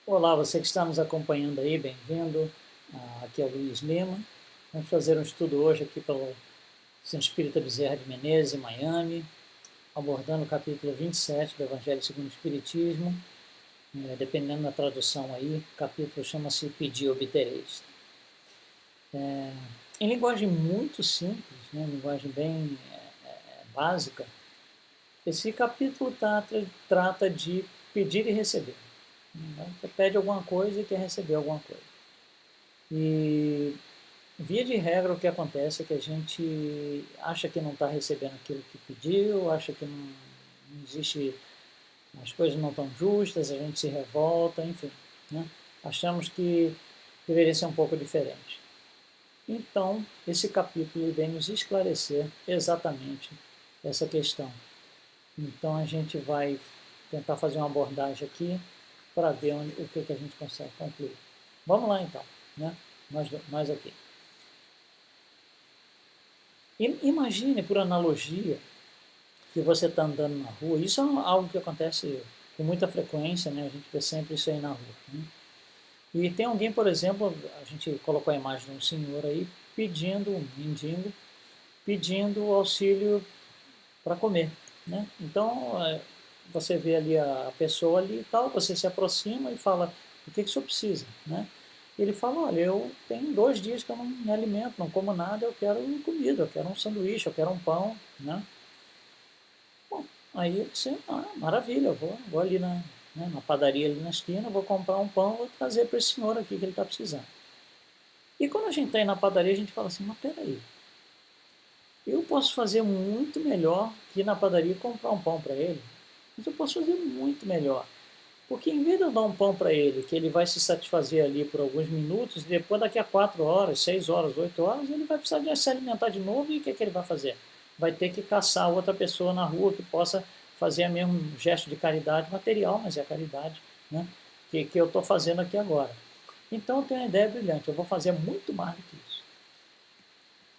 Olá, você que está nos acompanhando aí, bem-vindo. Aqui é o Luiz Lima. Vamos fazer um estudo hoje aqui pelo Centro Espírita Bezerra de Menezes, em Miami, abordando o capítulo 27 do Evangelho segundo o Espiritismo. Dependendo da tradução aí, o capítulo chama-se Pedi e Obtereis. Em linguagem muito simples, né, linguagem bem básica, esse capítulo trata de pedir e receber. Você pede alguma coisa e quer receber alguma coisa. E, via de regra, o que acontece é que a gente acha que não está recebendo aquilo que pediu, acha que não existe, as coisas não estão justas, a gente se revolta, enfim. Né? Achamos que deveria ser um pouco diferente. Então, esse capítulo vem nos esclarecer exatamente essa questão. Então, a gente vai tentar fazer uma abordagem aqui para ver o que a gente consegue concluir. Vamos lá, então, né? Nós aqui. Imagine, por analogia, que você está andando na rua. Isso é algo que acontece com muita frequência, né? A gente vê sempre isso aí na rua. Né? E tem alguém, por exemplo, a gente colocou a imagem de um senhor aí pedindo, um mendigo, pedindo auxílio para comer. Né? Então, você vê ali a pessoa ali e tal, você se aproxima e fala, o que o senhor precisa? Né? Ele fala, olha, eu tenho 2 dias que eu não me alimento, não como nada, eu quero comida, eu quero um sanduíche, eu quero um pão. Né? Bom, aí você, maravilha, eu vou ali na padaria ali na esquina, vou comprar um pão, vou trazer para esse senhor aqui que ele está precisando. E quando a gente está aí na padaria, a gente fala assim, mas peraí, eu posso fazer muito melhor que ir na padaria e comprar um pão para ele. Mas eu posso fazer muito melhor. Porque em vez de eu dar um pão para ele, que ele vai se satisfazer ali por alguns minutos, e depois daqui a 4 horas, 6 horas, 8 horas, ele vai precisar de se alimentar de novo e o que ele vai fazer? Vai ter que caçar outra pessoa na rua que possa fazer o mesmo gesto de caridade material, mas é a caridade, né? que eu estou fazendo aqui agora. Então eu tenho uma ideia brilhante, eu vou fazer muito mais do que isso.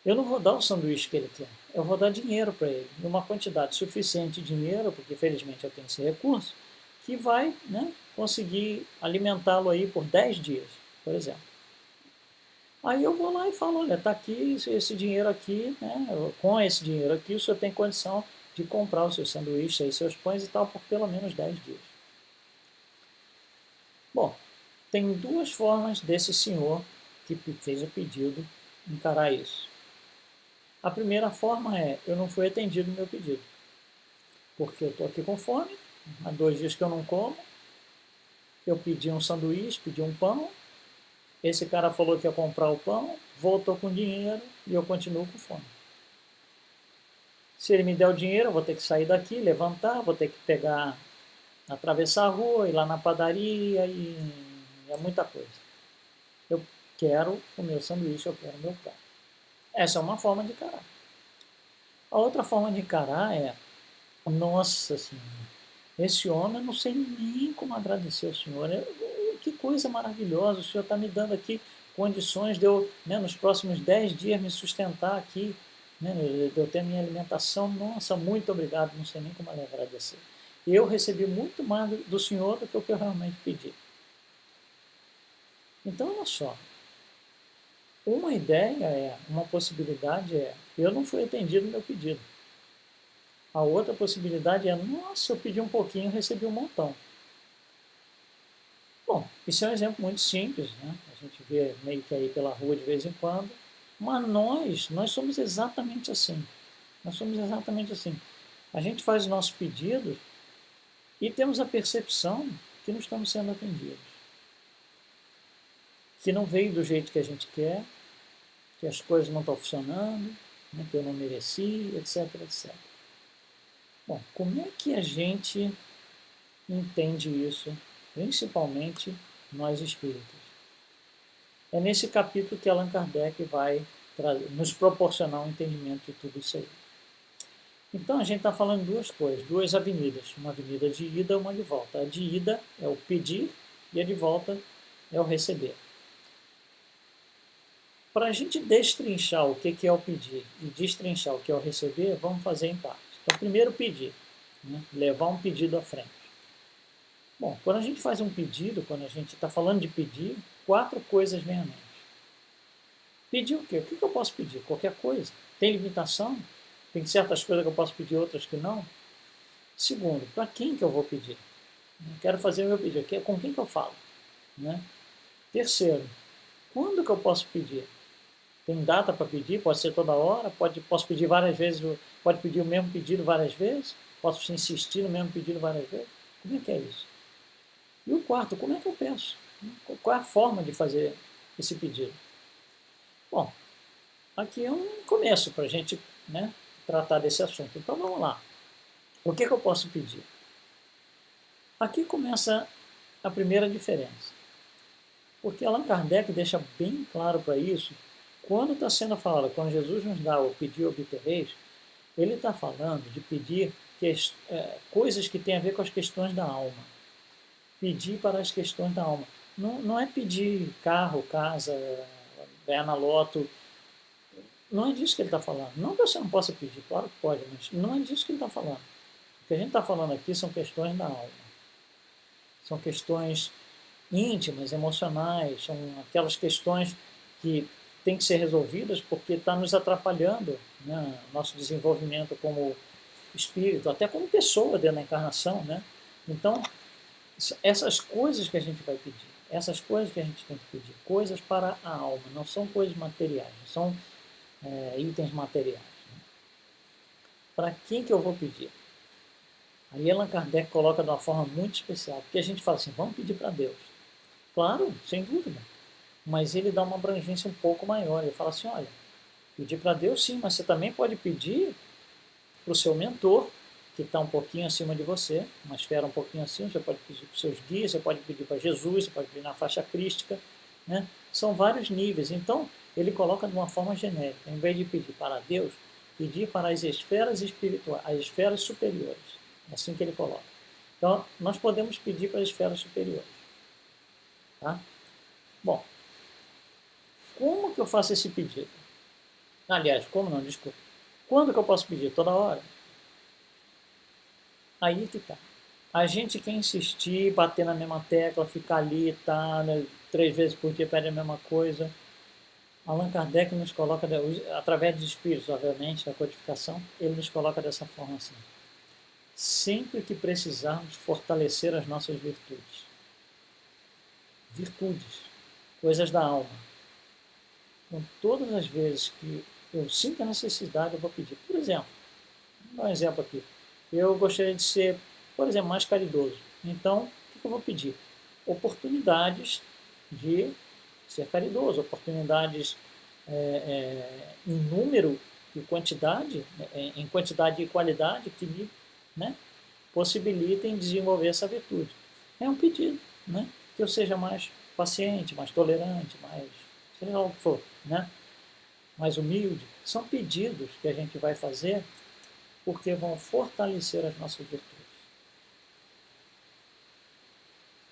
Eu não vou dar o sanduíche que ele quer, eu vou dar dinheiro para ele, numa quantidade suficiente de dinheiro, porque felizmente eu tenho esse recurso, que vai, né, conseguir alimentá-lo aí por 10 dias, por exemplo. Aí eu vou lá e falo, olha, está aqui esse dinheiro aqui, né, com esse dinheiro aqui o senhor tem condição de comprar os seus sanduíches, aí, seus pães e tal, por pelo menos 10 dias. Bom, tem 2 formas desse senhor que fez o pedido encarar isso. A primeira forma é, eu não fui atendido no meu pedido, porque eu estou aqui com fome, há 2 dias que eu não como, eu pedi um sanduíche, pedi um pão, esse cara falou que ia comprar o pão, voltou com dinheiro e eu continuo com fome. Se ele me der o dinheiro, eu vou ter que sair daqui, levantar, vou ter que pegar, atravessar a rua, ir lá na padaria e é muita coisa. Eu quero o meu sanduíche, eu quero o meu pão. Essa é uma forma de encarar. A outra forma de encarar é, nossa senhora, esse homem, eu não sei nem como agradecer ao senhor. Que coisa maravilhosa, o senhor está me dando aqui condições de eu, né, nos próximos 10 dias, me sustentar aqui, né, de eu ter minha alimentação. Nossa, muito obrigado, não sei nem como agradecer. E eu recebi muito mais do senhor do que o que eu realmente pedi. Então, olha só, uma ideia uma possibilidade é, eu não fui atendido no meu pedido. A outra possibilidade é, nossa, eu pedi um pouquinho e recebi um montão. Bom, isso é um exemplo muito simples, né? A gente vê meio que aí pela rua de vez em quando, mas nós somos exatamente assim. Nós somos exatamente assim. A gente faz os nossos pedidos e temos a percepção que não estamos sendo atendidos. Que não veio do jeito que a gente quer, que as coisas não estão funcionando, né, que eu não mereci, etc, etc. Bom, como é que a gente entende isso, principalmente nós espíritas? É nesse capítulo que Allan Kardec vai nos proporcionar um entendimento de tudo isso aí. Então a gente está falando de 2 coisas, 2 avenidas, uma avenida de ida e uma de volta. A de ida é o pedir e a de volta é o receber. Para a gente destrinchar o que é o pedir e destrinchar o que é o receber, vamos fazer em partes. Então, primeiro pedir, né? Levar um pedido à frente. Bom, quando a gente faz um pedido, quando a gente está falando de pedir, 4 coisas vêm à mente. Pedir o quê? O que eu posso pedir? Qualquer coisa. Tem limitação? Tem certas coisas que eu posso pedir, outras que não? Segundo, para quem que eu vou pedir? Eu quero fazer o meu pedido. Com quem que eu falo? Né? Terceiro, quando que eu posso pedir? Tem data para pedir? Pode ser toda hora? Posso pedir várias vezes? Pode pedir o mesmo pedido várias vezes? Posso insistir no mesmo pedido várias vezes? Como é que é isso? E o quarto, como é que eu peço? Qual é a forma de fazer esse pedido? Bom, aqui é um começo para a gente, né, tratar desse assunto. Então vamos lá. O que eu posso pedir? Aqui começa a primeira diferença. Porque Allan Kardec deixa bem claro para isso, quando está sendo falado, quando Jesus nos dá o pedir obtereis, ele está falando de pedir coisas que têm a ver com as questões da alma. Pedir para as questões da alma. Não é pedir carro, casa, ganhar na loto. Não é disso que ele está falando. Não que você não possa pedir, claro que pode, mas não é disso que ele está falando. O que a gente está falando aqui são questões da alma. São questões íntimas, emocionais, são aquelas questões que têm que ser resolvidas porque está nos atrapalhando, né, nosso desenvolvimento como espírito, até como pessoa dentro da encarnação, né? Então, essas coisas que a gente vai pedir, essas coisas que a gente tem que pedir, coisas para a alma, não são coisas materiais, não são itens materiais. Né? Para quem que eu vou pedir? Aí Allan Kardec coloca de uma forma muito especial, porque a gente fala assim, vamos pedir para Deus. Claro, sem dúvida, mas ele dá uma abrangência um pouco maior. Ele fala assim, olha, pedir para Deus sim, mas você também pode pedir para o seu mentor, que está um pouquinho acima de você, uma esfera um pouquinho acima, você pode pedir para os seus guias, você pode pedir para Jesus, você pode pedir na faixa crística, né? São vários níveis. Então, ele coloca de uma forma genérica. Em vez de pedir para Deus, pedir para as esferas espirituais, as esferas superiores. É assim que ele coloca. Então, nós podemos pedir para as esferas superiores. Tá? Bom, como que eu faço esse pedido? Aliás, como não, desculpa. Quando que eu posso pedir? Toda hora? Aí que tá. A gente quer insistir, bater na mesma tecla, ficar ali, tá, né, 3 vezes por dia pede a mesma coisa. Allan Kardec nos coloca, através dos espíritos, obviamente, da codificação, ele nos coloca dessa forma assim. Sempre que precisarmos fortalecer as nossas virtudes. Virtudes, coisas da alma. Então, todas as vezes que eu sinto a necessidade, eu vou pedir. Por exemplo, vou dar um exemplo aqui. Eu gostaria de ser, por exemplo, mais caridoso. Então, o que eu vou pedir? Oportunidades de ser caridoso, oportunidades em número e quantidade, em quantidade e qualidade que me, né, possibilitem desenvolver essa virtude. É um pedido, né, que eu seja mais paciente, mais tolerante, mais, sei lá o que for, né, mais humilde. São pedidos que a gente vai fazer porque vão fortalecer as nossas virtudes.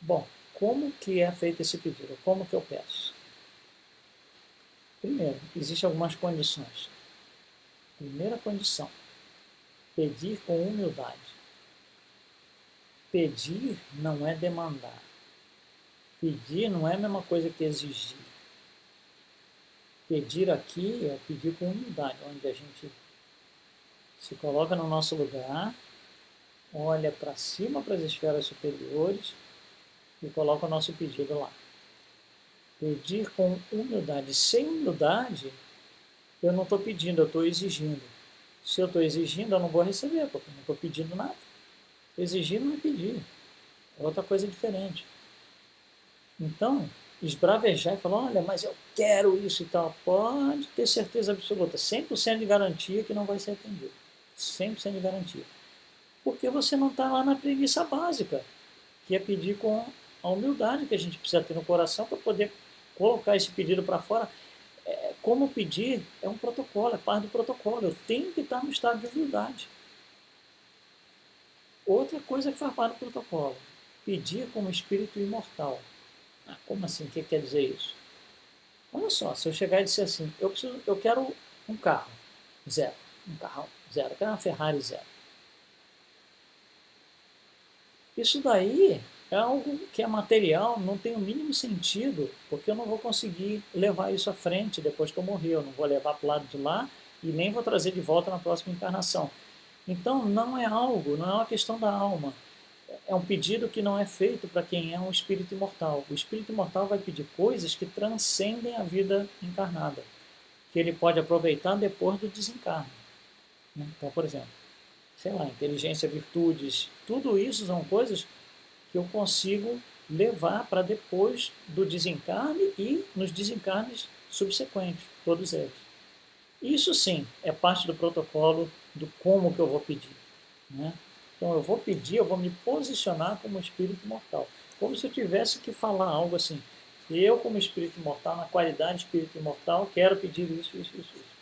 Bom, como que é feito esse pedido? Como que eu peço? Primeiro, existem algumas condições. Primeira condição, pedir com humildade. Pedir não é demandar. Pedir não é a mesma coisa que exigir. Pedir aqui é pedir com humildade, onde a gente se coloca no nosso lugar, olha para cima, para as esferas superiores e coloca o nosso pedido lá. Pedir com humildade. Sem humildade, eu não estou pedindo, eu estou exigindo. Se eu estou exigindo, eu não vou receber, porque eu não estou pedindo nada. Exigir não é pedir. É outra coisa diferente. Então, esbravejar e falar, olha, mas eu quero isso e tal, pode ter certeza absoluta, 100% de garantia que não vai ser atendido. 100% de garantia. Porque você não está lá na premissa básica, que é pedir com a humildade que a gente precisa ter no coração para poder colocar esse pedido para fora. Como pedir é um protocolo, é parte do protocolo. Eu tenho que estar no estado de humildade. Outra coisa que faz parte do protocolo, pedir como espírito imortal. Ah, como assim? O que quer dizer isso? Olha só, se eu chegar e disser assim, eu quero um carro, zero. Um carro, zero. Eu quero uma Ferrari, zero. Isso daí é algo que é material, não tem o mínimo sentido, porque eu não vou conseguir levar isso à frente depois que eu morrer, eu não vou levar para o lado de lá e nem vou trazer de volta na próxima encarnação. Então, não é algo, não é uma questão da alma. É um pedido que não é feito para quem é um espírito imortal. O espírito imortal vai pedir coisas que transcendem a vida encarnada, que ele pode aproveitar depois do desencarne. Então, por exemplo, sei lá, inteligência, virtudes, tudo isso são coisas que eu consigo levar para depois do desencarne e nos desencarnes subsequentes, todos eles. Isso sim é parte do protocolo do como que eu vou pedir. Né? Então eu vou pedir, eu vou me posicionar como espírito imortal. Como se eu tivesse que falar algo assim. Eu, como espírito imortal, na qualidade de espírito imortal, quero pedir isso, isso, isso, isso.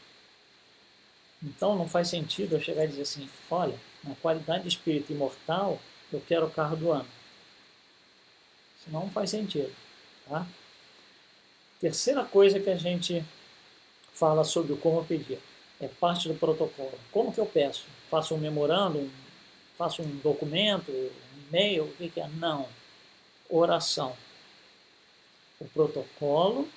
Então não faz sentido eu chegar e dizer assim, olha, na qualidade de espírito imortal, eu quero o carro do ano. Isso não faz sentido. Tá? Terceira coisa que a gente fala sobre o como pedir. É parte do protocolo. Como que eu peço? Faço um memorando, faço um documento, um e-mail, o que é? Não. Oração. O protocolo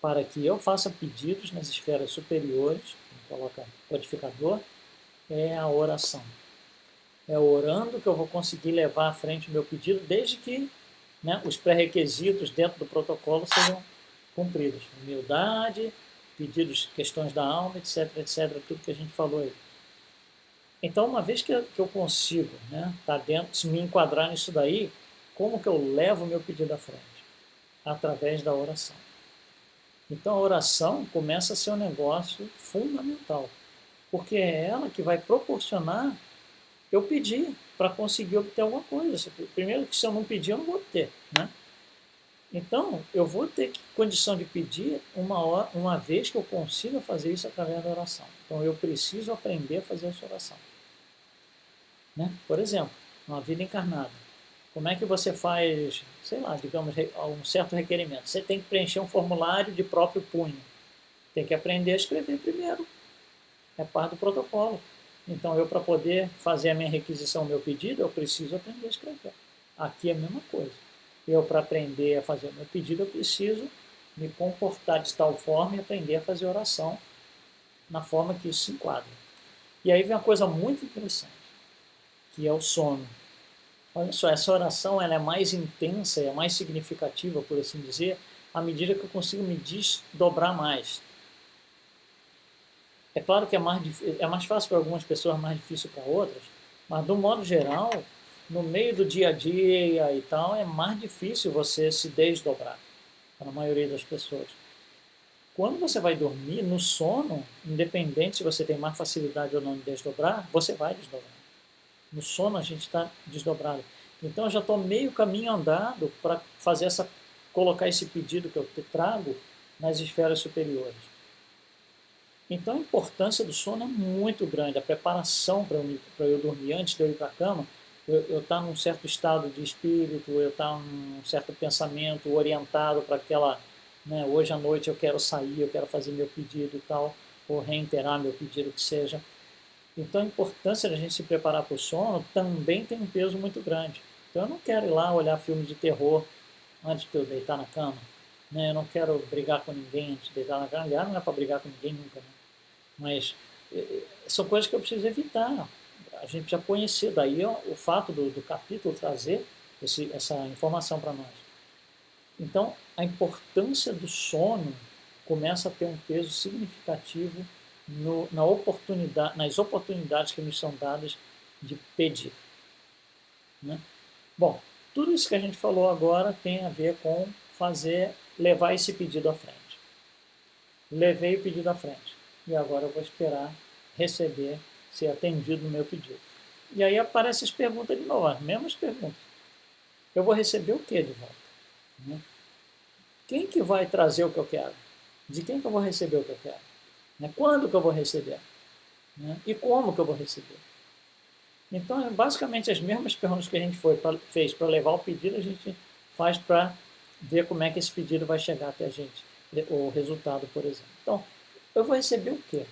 para que eu faça pedidos nas esferas superiores, coloca codificador, é a oração. É orando que eu vou conseguir levar à frente o meu pedido, desde que, né, os pré-requisitos dentro do protocolo sejam cumpridos. Humildade, pedidos, questões da alma, etc, etc, tudo que a gente falou aí. Então, uma vez que eu consigo, né, tá dentro, se me enquadrar nisso daí, como que eu levo o meu pedido à frente? Através da oração. Então, a oração começa a ser um negócio fundamental, porque é ela que vai proporcionar eu pedir para conseguir obter alguma coisa. Primeiro que se eu não pedir, eu não vou obter, né? Então, eu vou ter condição de pedir uma vez que eu consiga fazer isso através da oração. Então, eu preciso aprender a fazer essa oração. Né? Por exemplo, uma vida encarnada. Como é que você faz, sei lá, digamos, um certo requerimento? Você tem que preencher um formulário de próprio punho. Tem que aprender a escrever primeiro. É parte do protocolo. Então, eu, para poder fazer a minha requisição, o meu pedido, eu preciso aprender a escrever. Aqui é a mesma coisa. Eu, para aprender a fazer o meu pedido, eu preciso me comportar de tal forma e aprender a fazer oração na forma que isso se enquadra. E aí vem uma coisa muito interessante, que é o sono. Olha só, essa oração ela é mais intensa, é mais significativa, por assim dizer, à medida que eu consigo me desdobrar mais. É claro que é mais fácil para algumas pessoas, mais difícil para outras, mas, do modo geral, no meio do dia a dia e tal, é mais difícil você se desdobrar, para a maioria das pessoas. Quando você vai dormir, no sono, independente se você tem mais facilidade ou não de desdobrar, você vai desdobrar. No sono a gente está desdobrado. Então eu já estou meio caminho andado para colocar esse pedido que eu te trago nas esferas superiores. Então a importância do sono é muito grande. A preparação para eu dormir, antes de eu ir para a cama, eu estar num certo estado de espírito, eu estar num certo pensamento orientado para aquela, né, hoje à noite eu quero sair, eu quero fazer meu pedido e tal, ou reiterar meu pedido que seja. Então a importância da gente se preparar para o sono também tem um peso muito grande. Então eu não quero ir lá olhar filme de terror antes de eu deitar na cama. Né? Eu não quero brigar com ninguém antes de deitar na cama. Aliás, não é para brigar com ninguém nunca. Né? Mas são coisas que eu preciso evitar. A gente precisa conhecer. Daí o fato do capítulo trazer essa informação para nós. Então a importância do sono começa a ter um peso significativo nas oportunidades que nos são dadas de pedir. Né? Bom, tudo isso que a gente falou agora tem a ver com levar esse pedido à frente. Levei o pedido à frente e agora eu vou esperar receber, ser atendido no meu pedido. E aí aparecem as perguntas de novo, as mesmas perguntas. Eu vou receber o que de volta? Né? Quem que vai trazer o que eu quero? De quem que eu vou receber o que eu quero? Né? Quando que eu vou receber? Né? E como que eu vou receber? Então, é basicamente as mesmas perguntas que a gente fez para levar o pedido, a gente faz para ver como é que esse pedido vai chegar até a gente, o resultado, por exemplo. Então, eu vou receber o quê?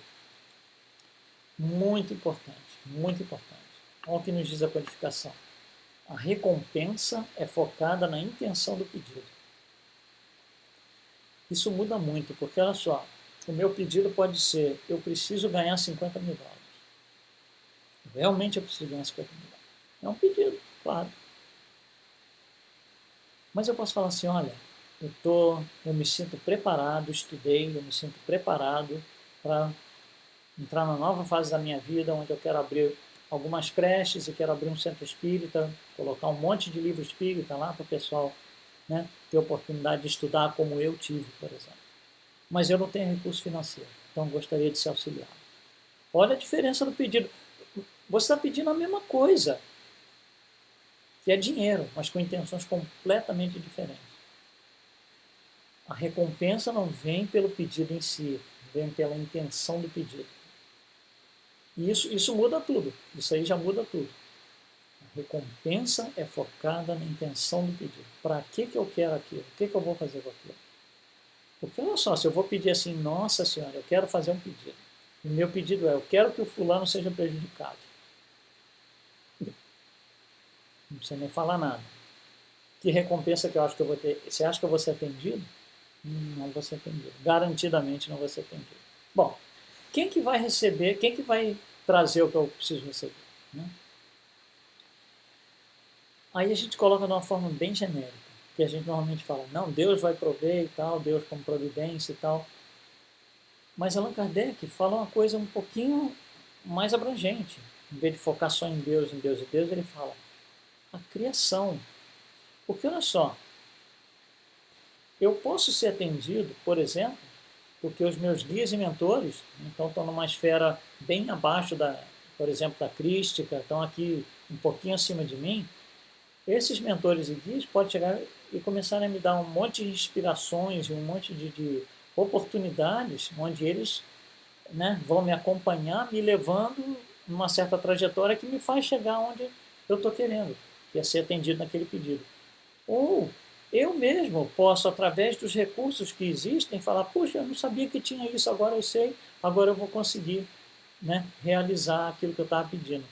Muito importante, muito importante. Olha o que nos diz a codificação. A recompensa é focada na intenção do pedido. Isso muda muito, porque olha só, o meu pedido pode ser, eu preciso ganhar 50 mil dólares. Realmente eu preciso ganhar 50 mil dólares. É um pedido, claro. Mas eu posso falar assim, olha, eu me sinto preparado, estudei, eu me sinto preparado para entrar na nova fase da minha vida, onde eu quero abrir algumas creches e quero abrir um centro espírita, colocar um monte de livro espírita lá para o pessoal, né, ter oportunidade de estudar como eu tive, por exemplo. Mas eu não tenho recurso financeiro, então gostaria de ser auxiliado. Olha a diferença do pedido. Você está pedindo a mesma coisa, que é dinheiro, mas com intenções completamente diferentes. A recompensa não vem pelo pedido em si, vem pela intenção do pedido. E isso muda tudo, isso aí já muda tudo. A recompensa é focada na intenção do pedido. Para que eu quero aquilo? O que eu vou fazer com aquilo? Porque olha só, se eu vou pedir assim, nossa senhora, eu quero fazer um pedido. O meu pedido é, eu quero que o fulano seja prejudicado. Não precisa nem falar nada. Que recompensa que eu acho que eu vou ter? Você acha que eu vou ser atendido? Não vou ser atendido. Garantidamente não vou ser atendido. Bom, quem que vai receber, quem que vai trazer o que eu preciso receber? Né? Aí a gente coloca de uma forma bem genérica, que a gente normalmente fala, não, Deus vai prover e tal, Deus como providência e tal. Mas Allan Kardec fala uma coisa um pouquinho mais abrangente. Em vez de focar só em Deus e Deus, ele fala a criação. Porque olha só, eu posso ser atendido, por exemplo, porque os meus guias e mentores, então estão numa esfera bem abaixo da, por exemplo, da crística, estão aqui um pouquinho acima de mim. Esses mentores e guias podem chegar e começar a me dar um monte de inspirações e um monte de oportunidades onde eles, né, vão me acompanhar, me levando numa certa trajetória que me faz chegar onde eu estou querendo, que é ser atendido naquele pedido. Ou eu mesmo posso, através dos recursos que existem, falar, puxa, eu não sabia que tinha isso, agora eu sei, agora eu vou conseguir, né, realizar aquilo que eu estava pedindo.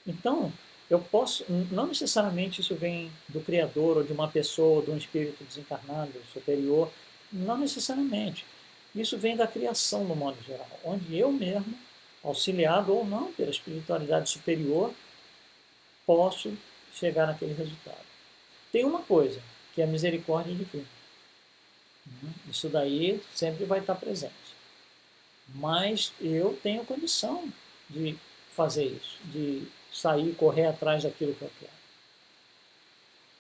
Então, eu posso, não necessariamente isso vem do Criador, ou de uma pessoa, ou de um espírito desencarnado, superior, não necessariamente. Isso vem da criação, no modo geral, onde eu mesmo, auxiliado ou não pela espiritualidade superior, posso chegar naquele resultado. Tem uma coisa, que é a misericórdia divina. Isso daí sempre vai estar presente. Mas eu tenho condição de fazer isso, de sair, correr atrás daquilo que eu quero.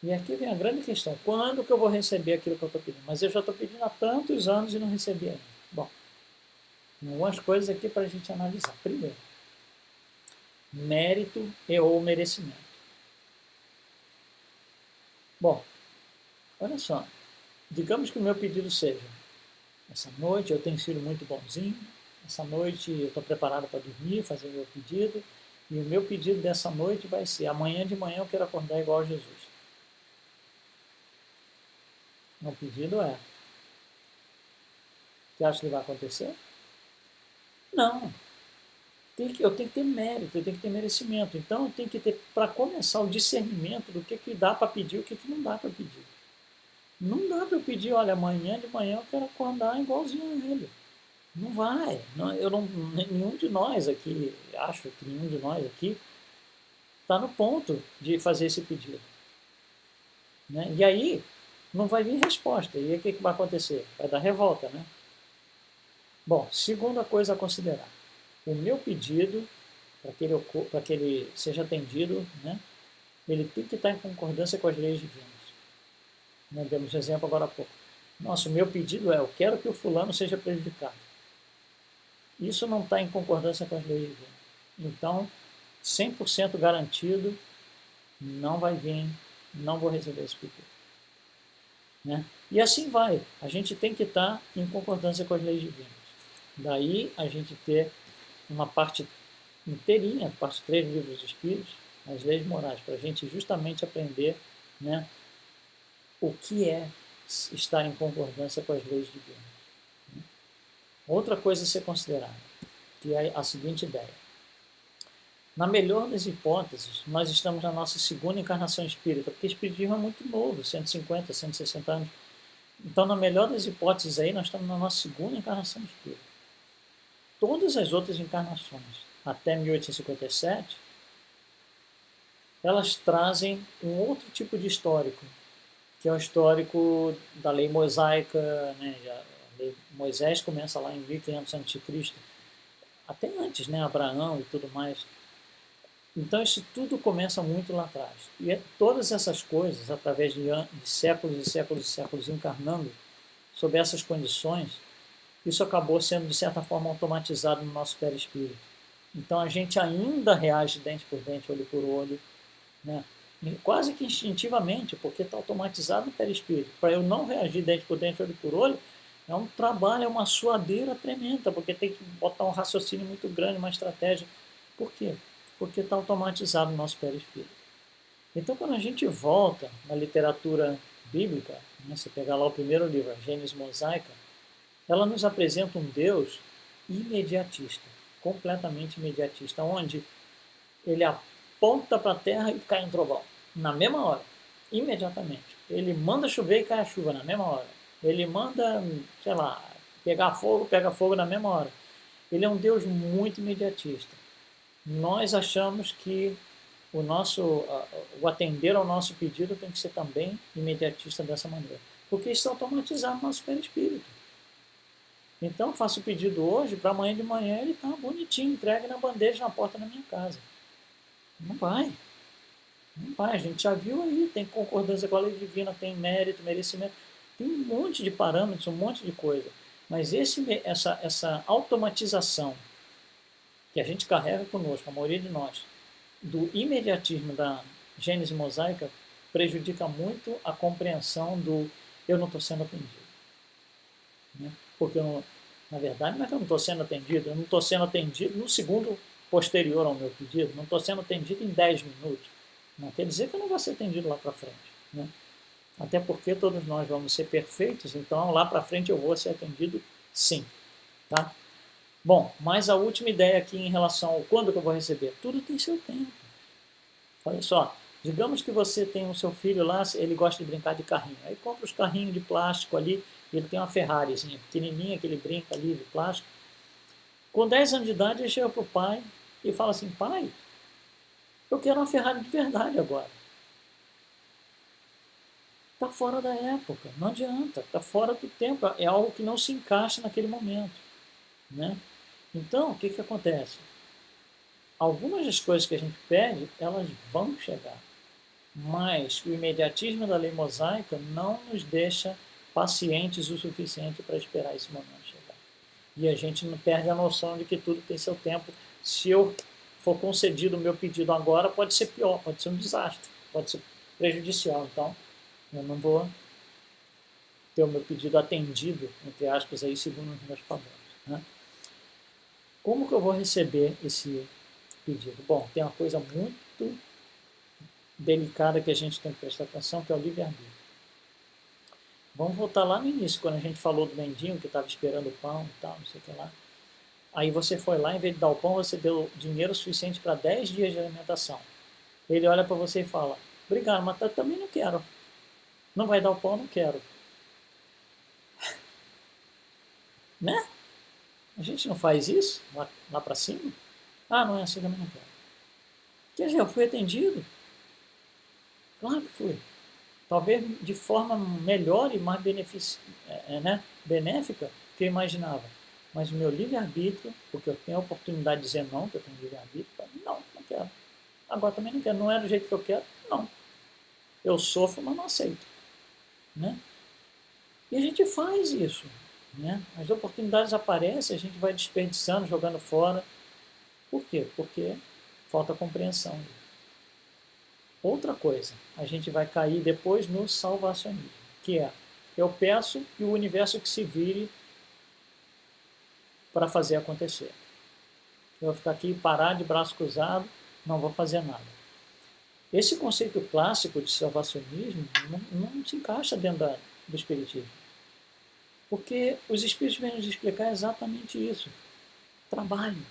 E aqui vem a grande questão, quando que eu vou receber aquilo que eu estou pedindo? Mas eu já estou pedindo há tantos anos e não recebi ainda. Bom, tem algumas coisas aqui para a gente analisar. Primeiro, mérito e ou merecimento. Bom, olha só, digamos que o meu pedido seja, essa noite eu tenho sido muito bonzinho, essa noite eu estou preparado para dormir, fazer o meu pedido, e o meu pedido dessa noite vai ser, amanhã de manhã eu quero acordar igual a Jesus. Meu pedido é, você acha que vai acontecer? Não. Eu tenho que ter mérito, eu tenho que ter merecimento. Então eu tenho que ter, para começar, o discernimento do que dá para pedir e o que não dá para pedir. Não dá para eu pedir, olha, amanhã de manhã eu quero acordar igualzinho a ele. Não vai. Não, nenhum de nós aqui, acho que nenhum de nós aqui, está no ponto de fazer esse pedido. Né? E aí, não vai vir resposta. E aí o que vai acontecer? Vai dar revolta, né? Bom, segunda coisa a considerar. O meu pedido, para que ele seja atendido, né, ele tem que estar em concordância com as leis divinas. Né? Demos um exemplo agora há pouco. Nossa, o meu pedido é, eu quero que o fulano seja prejudicado. Isso não está em concordância com as leis divinas. Então, 100% garantido, não vai vir, não vou receber esse pedido. Né? E assim vai. A gente tem que estar em concordância com as leis divinas. Daí a gente ter uma parte inteirinha, parte 3 do livro dos Espíritos, as leis morais, para a gente justamente aprender, né, o que é estar em concordância com as leis divinas. Outra coisa a ser considerada, que é a seguinte ideia. Na melhor das hipóteses, nós estamos na nossa segunda encarnação espírita, porque o espiritismo é muito novo, 150, 160 anos. Então, na melhor das hipóteses aí, nós estamos na nossa segunda encarnação espírita. Todas as outras encarnações, até 1857, elas trazem um outro tipo de histórico, que é o histórico da lei mosaica, né? A lei Moisés começa lá em 1500 a.C., até antes, né? Abraão e tudo mais. Então isso tudo começa muito lá atrás. E todas essas coisas, através de séculos e séculos e séculos encarnando sob essas condições, isso acabou sendo, de certa forma, automatizado no nosso perispírito. Então a gente ainda reage dente por dente, olho por olho, né? Quase que instintivamente, porque está automatizado no perispírito. Para eu não reagir dente por dente, olho por olho, é um trabalho, é uma suadeira tremenda, porque tem que botar um raciocínio muito grande, uma estratégia. Por quê? Porque está automatizado no nosso perispírito. Então, quando a gente volta na literatura bíblica, né, você pegar lá o primeiro livro, a Gênesis Mosaica, ela nos apresenta um Deus imediatista, completamente imediatista, onde ele aponta para a terra e cai um trovão, na mesma hora, imediatamente. Ele manda chover e cai a chuva na mesma hora. Ele manda, sei lá, pega fogo na mesma hora. Ele é um Deus muito imediatista. Nós achamos que o atender ao nosso pedido tem que ser também imediatista dessa maneira, porque isso é automatizar o nosso perispírito. Então, eu faço o pedido hoje, para amanhã de manhã ele está bonitinho, entregue na bandeja na porta da minha casa. Não vai. Não vai. A gente já viu aí, tem concordância com a lei divina, tem mérito, merecimento, tem um monte de parâmetros, um monte de coisa. Mas essa automatização que a gente carrega conosco, a maioria de nós, do imediatismo da Gênese mosaica, prejudica muito a compreensão do eu não estou sendo atendido. Né? Porque, na verdade, não é que eu não estou sendo atendido, eu não estou sendo atendido no segundo posterior ao meu pedido, não estou sendo atendido em 10 minutos. Não quer dizer que eu não vou ser atendido lá para frente. Né? Até porque todos nós vamos ser perfeitos, então lá para frente eu vou ser atendido sim. Tá? Bom, mas a última ideia aqui em relação ao quando que eu vou receber. Tudo tem seu tempo. Olha só, digamos que você tem o seu filho lá, ele gosta de brincar de carrinho. Aí compra os carrinhos de plástico ali, ele tem uma Ferrarizinha pequenininha que ele brinca ali de plástico. Com 10 anos de idade, ele chega para o pai e fala assim, pai, eu quero uma Ferrari de verdade agora. Está fora da época, não adianta, está fora do tempo, é algo que não se encaixa naquele momento. Né? Então, o que acontece? Algumas das coisas que a gente pede, elas vão chegar. Mas o imediatismo da lei mosaica não nos deixa pacientes o suficiente para esperar esse momento chegar. E a gente não perde a noção de que tudo tem seu tempo. Se eu for concedido o meu pedido agora, pode ser pior, pode ser um desastre, pode ser prejudicial. Então, eu não vou ter o meu pedido atendido, entre aspas, aí, segundo os meus padrões. Né? Como que eu vou receber esse pedido? Bom, tem uma coisa muito delicada que a gente tem que prestar atenção, que é o livre-arbítrio. Vamos voltar lá no início, quando a gente falou do mendinho que estava esperando o pão e tal, não sei o que lá. Aí você foi lá, em vez de dar o pão, você deu dinheiro suficiente para 10 dias de alimentação. Ele olha para você e fala, obrigado, mas eu também não quero. Não vai dar o pão, não quero. Né? A gente não faz isso lá para cima? Ah, não é assim, também não quero. Quer dizer, eu fui atendido? Claro que fui. Talvez de forma melhor e mais benéfica que eu imaginava. Mas o meu livre-arbítrio, porque eu tenho a oportunidade de dizer não, que eu tenho livre-arbítrio, não quero. Agora também não quero. Não é do jeito que eu quero? Não. Eu sofro, mas não aceito. Né? E a gente faz isso. Né? As oportunidades aparecem, a gente vai desperdiçando, jogando fora. Por quê? Porque falta compreensão. Outra coisa, a gente vai cair depois no salvacionismo, que é, eu peço e o universo que se vire para fazer acontecer. Eu vou ficar aqui, parar de braço cruzado, não vou fazer nada. Esse conceito clássico de salvacionismo não se encaixa dentro do Espiritismo. Porque os Espíritos vêm nos explicar exatamente isso. Trabalho,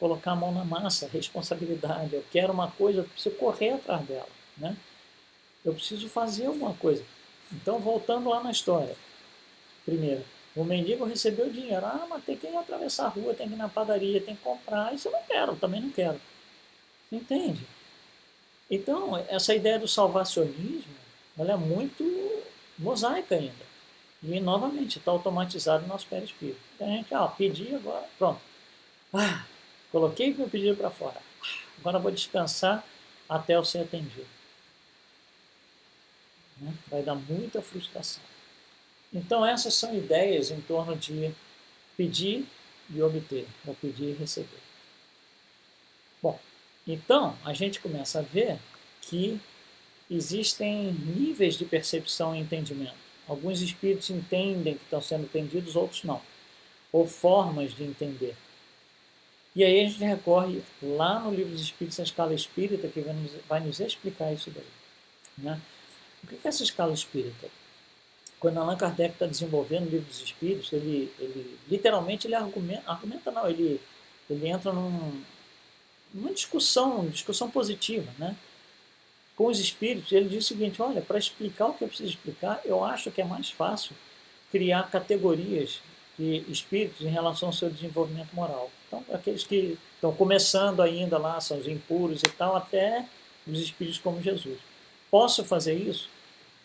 colocar a mão na massa, responsabilidade. Eu quero uma coisa, eu preciso correr atrás dela, né? Eu preciso fazer alguma coisa. Então, voltando lá na história. Primeiro, o mendigo recebeu o dinheiro. Ah, mas tem que ir atravessar a rua, tem que ir na padaria, tem que comprar. Isso eu não quero, também não quero. Entende? Então, essa ideia do salvacionismo, ela é muito mosaica ainda. E, novamente, está automatizado no nosso perispírito. Então, a gente, pedi agora, pronto. Coloquei meu pedido para fora. Agora vou descansar até eu ser atendido. Né? Vai dar muita frustração. Então, essas são ideias em torno de pedir e obter, ou pedir e receber. Bom, então a gente começa a ver que existem níveis de percepção e entendimento. Alguns espíritos entendem que estão sendo entendidos, outros não. Ou formas de entender. E aí a gente recorre lá no Livro dos Espíritos, a escala espírita, que vai nos explicar isso daí. Né? O que é essa escala espírita? Quando Allan Kardec está desenvolvendo o Livro dos Espíritos, ele literalmente ele argumenta não, ele entra numa discussão positiva, né? Com os espíritos. Ele diz o seguinte: olha, para explicar o que eu preciso explicar, eu acho que é mais fácil criar categorias de espíritos em relação ao seu desenvolvimento moral. Então, aqueles que estão começando ainda lá, são os impuros e tal, até os espíritos como Jesus. Posso fazer isso?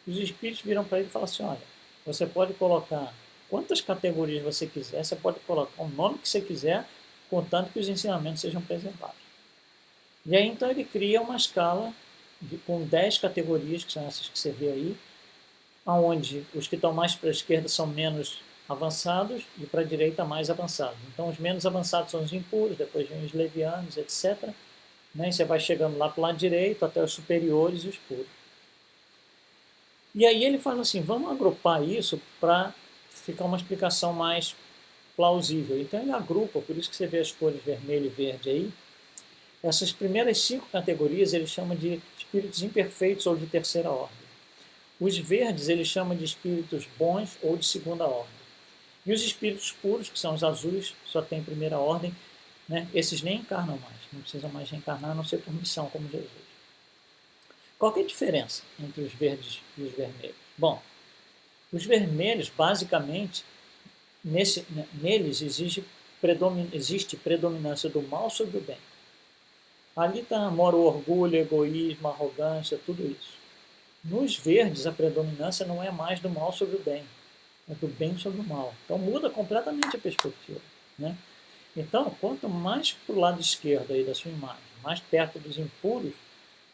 Os espíritos viram para ele e falam assim: olha, você pode colocar quantas categorias você quiser, você pode colocar o nome que você quiser, contanto que os ensinamentos sejam preservados. E aí então ele cria uma escala com 10 categorias, que são essas que você vê aí, onde os que estão mais para a esquerda são menos avançados e para a direita mais avançados. Então os menos avançados são os impuros, depois vem os levianos, etc. Né? E você vai chegando lá para o lado direito até os superiores e os puros. E aí ele fala assim, vamos agrupar isso para ficar uma explicação mais plausível. Então ele agrupa, por isso que você vê as cores vermelho e verde aí. Essas primeiras 5 categorias ele chama de espíritos imperfeitos ou de terceira ordem. Os verdes ele chama de espíritos bons ou de segunda ordem. E os espíritos puros, que são os azuis, só tem primeira ordem, né? Esses nem encarnam mais, não precisam mais reencarnar, a não ser por missão, como Jesus. Qual que é a diferença entre os verdes e os vermelhos? Bom, os vermelhos, basicamente, neles existe predominância do mal sobre o bem. Ali mora o orgulho, egoísmo, arrogância, tudo isso. Nos verdes, a predominância não é mais do mal sobre o bem, é do bem sobre o mal. Então muda completamente a perspectiva. Né? Então, quanto mais para o lado esquerdo aí da sua imagem, mais perto dos impuros,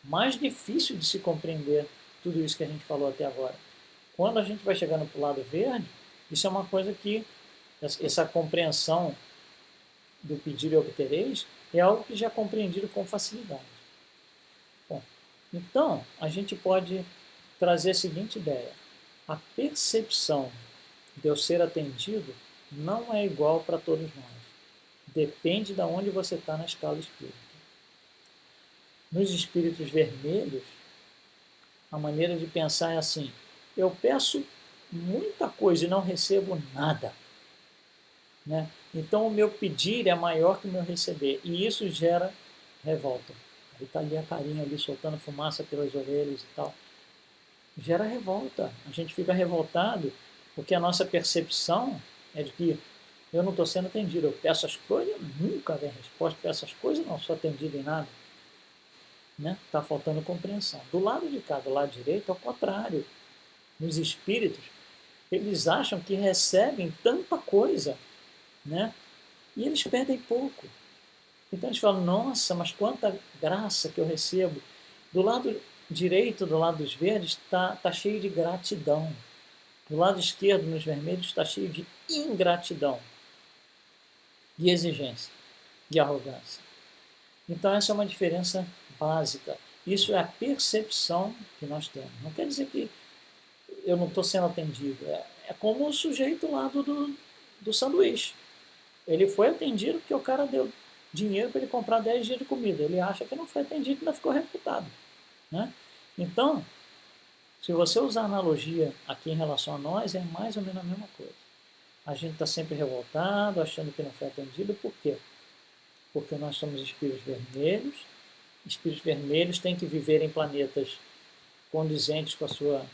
mais difícil de se compreender tudo isso que a gente falou até agora. Quando a gente vai chegando para o lado verde, isso é uma coisa que, essa compreensão do pedir e obtereis, é algo que já é compreendido com facilidade. Bom, então, a gente pode trazer a seguinte ideia. A percepção de eu ser atendido não é igual para todos nós. Depende de onde você está na escala espírita. Nos espíritos vermelhos, a maneira de pensar é assim: eu peço muita coisa e não recebo nada. Né? Então o meu pedir é maior que o meu receber. E isso gera revolta. Aí está ali a carinha ali soltando fumaça pelas orelhas e tal. Gera revolta. A gente fica revoltado porque a nossa percepção é de que eu não estou sendo atendido. Eu peço as coisas, nunca vem resposta. Peço as coisas, não sou atendido em nada. Né? Tá faltando compreensão. Do lado de cá, do lado direito, é o contrário. Nos espíritos, eles acham que recebem tanta coisa, né? E eles perdem pouco. Então eles falam, nossa, mas quanta graça que eu recebo. Do lado direito, do lado dos verdes, tá cheio de gratidão. Do lado esquerdo, nos vermelhos, está cheio de ingratidão, de exigência, de arrogância. Então essa é uma diferença básica. Isso é a percepção que nós temos. Não quer dizer que eu não estou sendo atendido. É como o sujeito lá do sanduíche. Ele foi atendido porque o cara deu dinheiro para ele comprar 10 dias de comida. Ele acha que não foi atendido e ainda ficou refutado. Né? Então, se você usar analogia aqui em relação a nós, é mais ou menos a mesma coisa. A gente está sempre revoltado, achando que não foi atendido. Por quê? porque nós somos espíritos vermelhos. Espíritos vermelhos têm que viver em planetas condizentes com a sua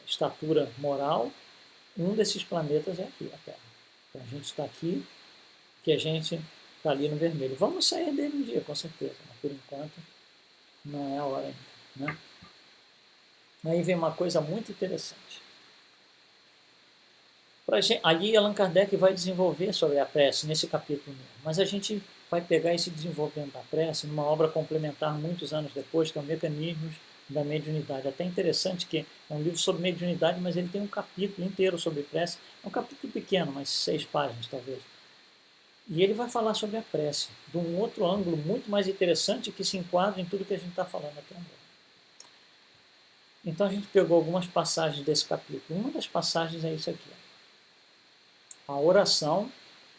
estatura moral. Um desses planetas é aqui, a Terra. Então a gente está aqui, que a gente está ali no vermelho. Vamos sair dele um dia, com certeza, mas por enquanto não é a hora ainda. Né? Aí vem uma coisa muito interessante. Ali Allan Kardec vai desenvolver sobre a prece nesse capítulo mesmo, mas a gente vai pegar esse desenvolvimento da prece numa obra complementar muitos anos depois, que é o Mecanismos da Mediunidade. Até interessante que é um livro sobre mediunidade, mas ele tem um capítulo inteiro sobre prece. É um capítulo pequeno, mas 6 páginas talvez. E ele vai falar sobre a prece, de um outro ângulo muito mais interessante que se enquadra em tudo que a gente está falando até agora. Então a gente pegou algumas passagens desse capítulo. Uma das passagens é isso aqui. A oração,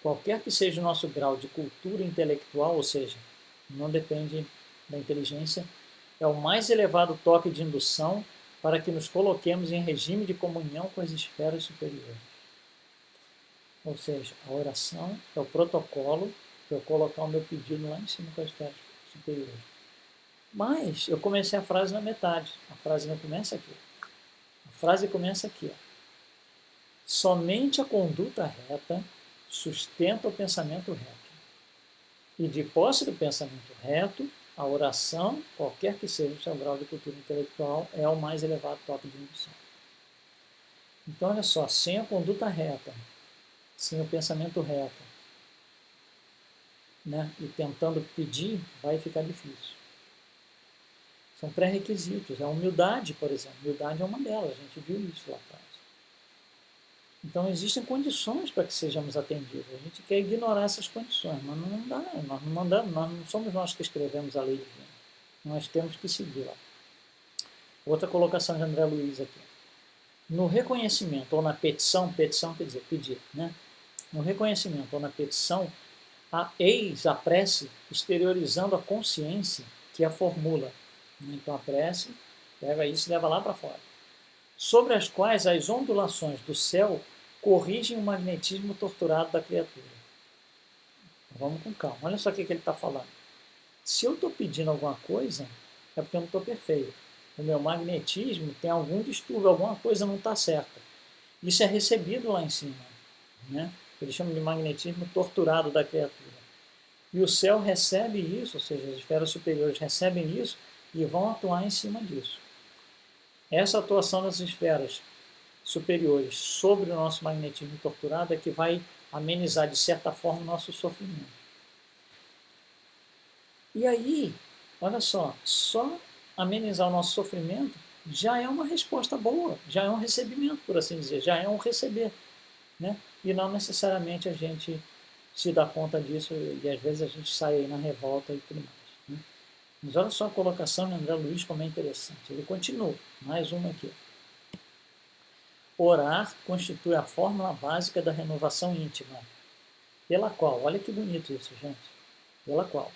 qualquer que seja o nosso grau de cultura intelectual, ou seja, não depende da inteligência, é o mais elevado toque de indução para que nos coloquemos em regime de comunhão com as esferas superiores. Ou seja, a oração é o protocolo para eu colocar o meu pedido lá em cima com as esferas superiores. Mas eu comecei a frase na metade. A frase não começa aqui. A frase começa aqui. Ó. Somente a conduta reta sustenta o pensamento reto. E de posse do pensamento reto, a oração, qualquer que seja o seu grau de cultura intelectual, é o mais elevado toque de indução. Então, olha só, sem a conduta reta, sem o pensamento reto, né, e tentando pedir, vai ficar difícil. São pré-requisitos. A humildade, por exemplo. Humildade é uma delas, a gente viu isso lá atrás. Então, existem condições para que sejamos atendidos. A gente quer ignorar essas condições, mas não dá. Nós não mandamos, nós não somos nós que escrevemos a lei divina. Nós temos que seguir lá. Outra colocação de André Luiz aqui. No reconhecimento ou na petição, petição quer dizer pedir, né? No reconhecimento ou na petição, eis a prece exteriorizando a consciência que a formula. Então a prece pega isso e leva lá para fora. Sobre as quais as ondulações do céu corrigem o magnetismo torturado da criatura. Vamos com calma. Olha só o que ele está falando. Se eu estou pedindo alguma coisa, é porque eu não estou perfeito. O meu magnetismo tem algum distúrbio, alguma coisa não está certa. Isso é recebido lá em cima. Né? Eles chamam de magnetismo torturado da criatura. E o céu recebe isso, ou seja, as esferas superiores recebem isso e vão atuar em cima disso. Essa atuação das esferas superiores sobre o nosso magnetismo torturado é que vai amenizar, de certa forma, o nosso sofrimento. E aí, olha só amenizar o nosso sofrimento já é uma resposta boa, já é um recebimento, por assim dizer, já é um receber. Né? E não necessariamente a gente se dá conta disso e às vezes a gente sai aí na revolta e tudo mais. Né? Mas olha só a colocação de André Luiz como é interessante. Ele continua, mais uma aqui. Orar constitui a fórmula básica da renovação íntima, pela qual, olha que bonito isso, gente, pela qual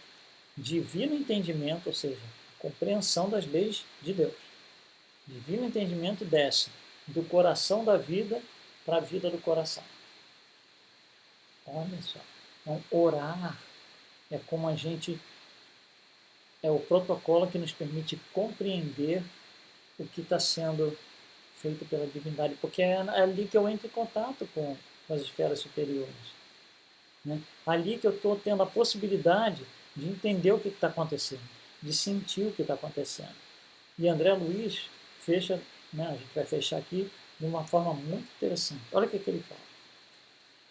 divino entendimento, ou seja, a compreensão das leis de Deus, divino entendimento desce do coração da vida para a vida do coração. Olha só. Então, orar é como a gente... é o protocolo que nos permite compreender o que está sendo feito pela divindade, porque é ali que eu entro em contato com as esferas superiores. Né? Ali que eu estou tendo a possibilidade de entender o que está acontecendo, de sentir o que está acontecendo. E André Luiz fecha, né, a gente vai fechar aqui de uma forma muito interessante. Olha o que ele fala.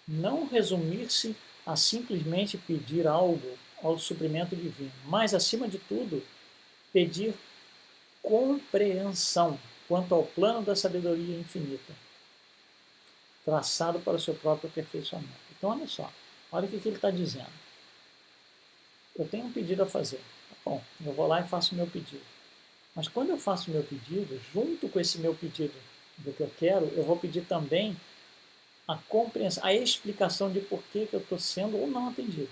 Não resumir-se a simplesmente pedir algo ao suprimento divino, mas, acima de tudo, pedir compreensão quanto ao plano da sabedoria infinita, traçado para o seu próprio aperfeiçoamento. Então, olha só, olha o que ele está dizendo. Eu tenho um pedido a fazer. Bom, eu vou lá e faço o meu pedido. Mas quando eu faço o meu pedido, junto com esse meu pedido do que eu quero, eu vou pedir também a compreensão, a explicação de por que eu estou sendo ou não atendido.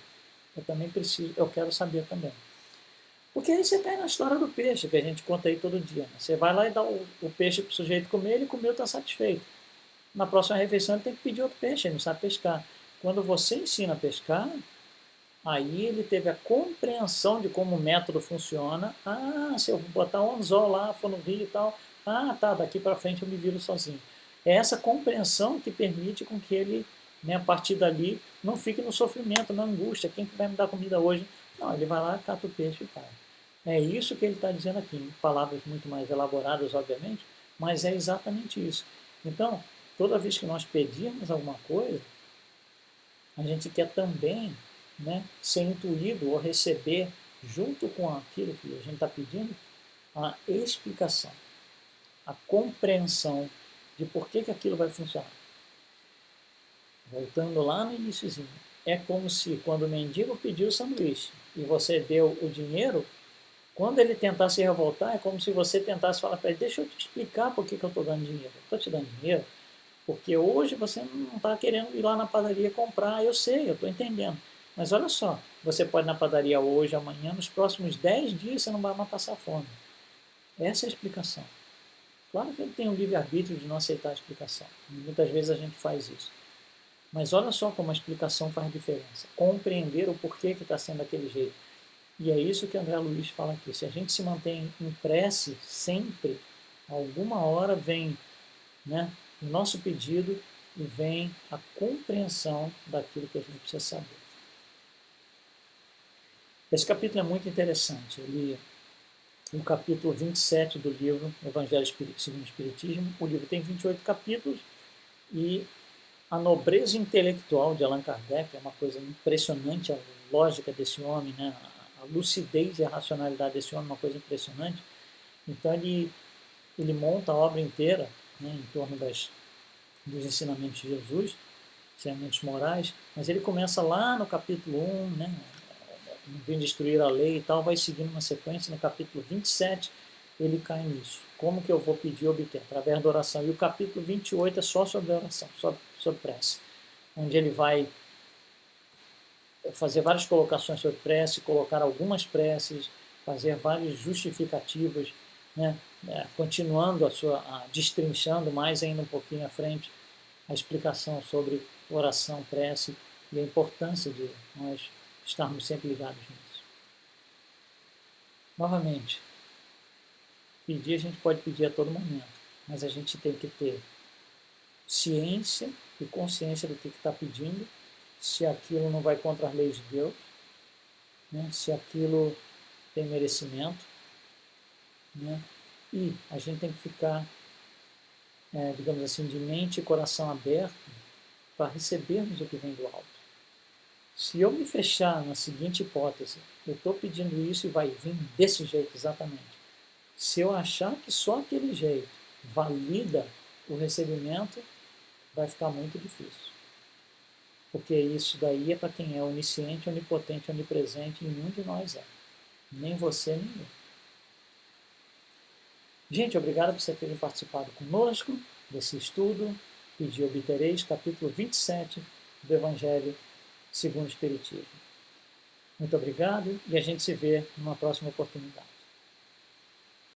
Eu também preciso, eu quero saber também. Porque aí você cai na história do peixe, que a gente conta aí todo dia. Né? Você vai lá e dá o peixe para o sujeito comer, ele comeu, está satisfeito. Na próxima refeição ele tem que pedir outro peixe, ele não sabe pescar. Quando você ensina a pescar, Aí ele teve a compreensão de como o método funciona. Ah, se eu botar um anzol lá, for no rio e tal, ah, tá, daqui para frente eu me viro sozinho. É essa compreensão que permite com que ele, né, a partir dali, não fique no sofrimento, na angústia. Quem que vai me dar comida hoje? Não, ele vai lá, cata o peixe e vai. É isso que ele está dizendo aqui, em palavras muito mais elaboradas, obviamente, mas é exatamente isso. Então, toda vez que nós pedirmos alguma coisa, a gente quer também, né, ser intuído ou receber, junto com aquilo que a gente está pedindo, a explicação, a compreensão de por que aquilo vai funcionar. Voltando lá no iníciozinho, é como se quando o mendigo pediu o sanduíche e você deu o dinheiro, quando ele tentar se revoltar, é como se você tentasse falar para ele, deixa eu te explicar por que eu estou dando dinheiro. Eu estou te dando dinheiro porque hoje você não está querendo ir lá na padaria comprar, eu sei, eu estou entendendo. Mas olha só, você pode ir na padaria hoje, amanhã, nos próximos 10 dias você não vai mais passar fome. Essa é a explicação. Claro que ele tem o livre-arbítrio de não aceitar a explicação. Muitas vezes a gente faz isso. Mas olha só como a explicação faz diferença. Compreender o porquê que está sendo daquele jeito. E é isso que André Luiz fala aqui. Se a gente se mantém em prece sempre, alguma hora vem, né, o nosso pedido e vem a compreensão daquilo que a gente precisa saber. Esse capítulo é muito interessante. Ele, no capítulo 27 do livro Evangelho segundo o Espiritismo, o livro tem 28 capítulos e a nobreza intelectual de Allan Kardec é uma coisa impressionante, a lógica desse homem, né? A lucidez e a racionalidade desse homem é uma coisa impressionante. Então ele monta a obra inteira, né, em torno dos ensinamentos de Jesus, ensinamentos morais, mas ele começa lá no capítulo 1, né, não vem destruir a lei e tal, vai seguindo uma sequência, no capítulo 27 ele cai nisso. Como que eu vou pedir e obter? Através da oração. E o capítulo 28 é só sobre a oração, sobre prece, onde ele vai fazer várias colocações sobre prece, colocar algumas preces, fazer várias justificativas, né, continuando destrinchando mais ainda um pouquinho à frente a explicação sobre oração, prece e a importância de nós estarmos sempre ligados nisso. Novamente, pedir a gente pode pedir a todo momento, mas a gente tem que ter ciência e consciência do que está pedindo, se aquilo não vai contra as leis de Deus, né, se aquilo tem merecimento, né, e a gente tem que ficar, digamos assim, de mente e coração aberto para recebermos o que vem do alto. Se eu me fechar na seguinte hipótese, eu estou pedindo isso e vai vir desse jeito exatamente. Se eu achar que só aquele jeito valida o recebimento, vai ficar muito difícil. Porque isso daí é para quem é onisciente, onipotente, onipresente, e nenhum de nós é. Nem você, nem eu. Gente, obrigado por vocês terem participado conosco desse estudo. Pedi obtereis, capítulo 27 do Evangelho segundo o Espiritismo. Muito obrigado e a gente se vê numa próxima oportunidade.